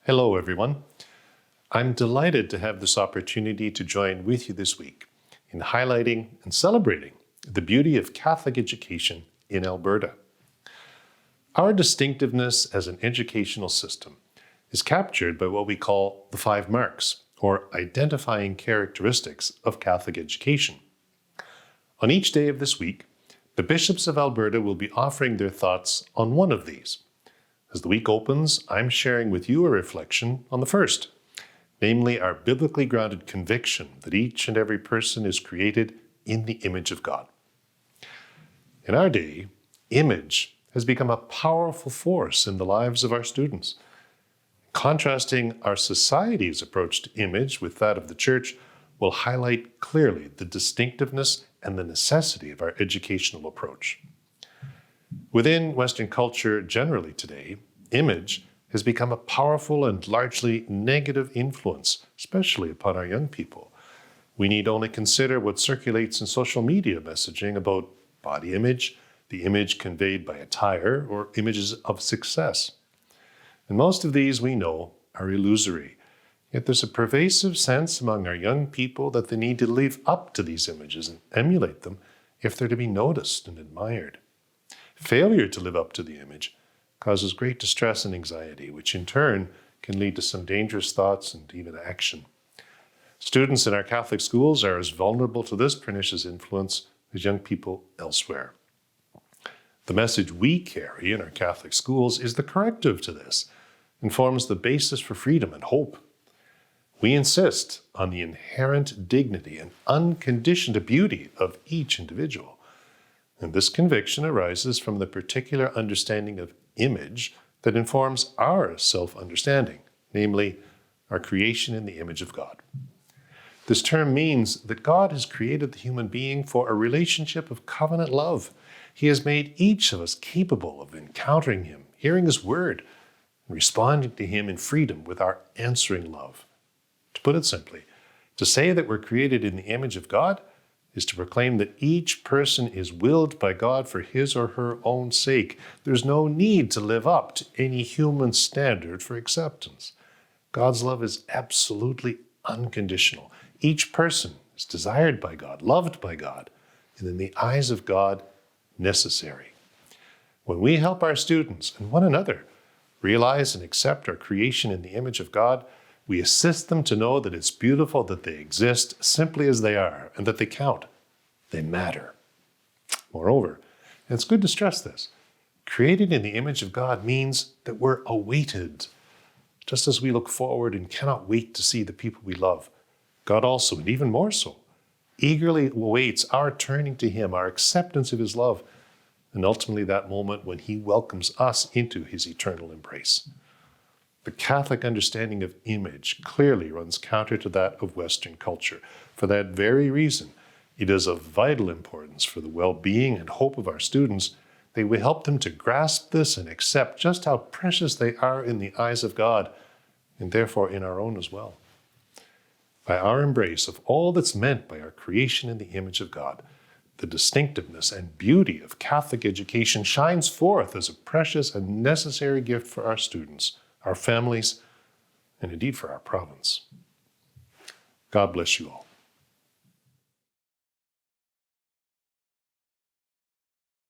Hello, everyone. I'm delighted to have this opportunity to join with you this week in highlighting and celebrating the beauty of Catholic education in Alberta. Our distinctiveness as an educational system is captured by what we call the 5 marks, or identifying characteristics of Catholic education. On each day of this week, the bishops of Alberta will be offering their thoughts on one of these. As the week opens, I'm sharing with you a reflection on the first, namely our biblically grounded conviction that each and every person is created in the image of God. In our day, image has become a powerful force in the lives of our students. Contrasting our society's approach to image with that of the Church will highlight clearly the distinctiveness and the necessity of our educational approach. Within Western culture generally today, image has become a powerful and largely negative influence, especially upon our young people. We need only consider what circulates in social media messaging about body image, the image conveyed by attire, or images of success. And most of these, we know, are illusory. Yet there's a pervasive sense among our young people that they need to live up to these images and emulate them if they're to be noticed and admired. Failure to live up to the image causes great distress and anxiety, which in turn can lead to some dangerous thoughts and even action. Students in our Catholic schools are as vulnerable to this pernicious influence as young people elsewhere. The message we carry in our Catholic schools is the corrective to this and forms the basis for freedom and hope. We insist on the inherent dignity and unconditioned beauty of each individual. And this conviction arises from the particular understanding of image that informs our self-understanding, namely our creation in the image of God. This term means that God has created the human being for a relationship of covenant love. He has made each of us capable of encountering Him, hearing His word, and responding to Him in freedom with our answering love. To put it simply, to say that we're created in the image of God is to proclaim that each person is willed by God for his or her own sake. There's no need to live up to any human standard for acceptance. God's love is absolutely unconditional. Each person is desired by God, loved by God, and in the eyes of God, necessary. When we help our students and one another realize and accept our creation in the image of God, we assist them to know that it's beautiful that they exist simply as they are and that they count. They matter. Moreover, and it's good to stress this, created in the image of God means that we're awaited. Just as we look forward and cannot wait to see the people we love, God also, and even more so, eagerly awaits our turning to Him, our acceptance of His love, and ultimately that moment when He welcomes us into His eternal embrace. The Catholic understanding of image clearly runs counter to that of Western culture. For that very reason, it is of vital importance for the well-being and hope of our students that we help them to grasp this and accept just how precious they are in the eyes of God, and therefore in our own as well. By our embrace of all that's meant by our creation in the image of God, the distinctiveness and beauty of Catholic education shines forth as a precious and necessary gift for our students, our families, and indeed for our province. God bless you all.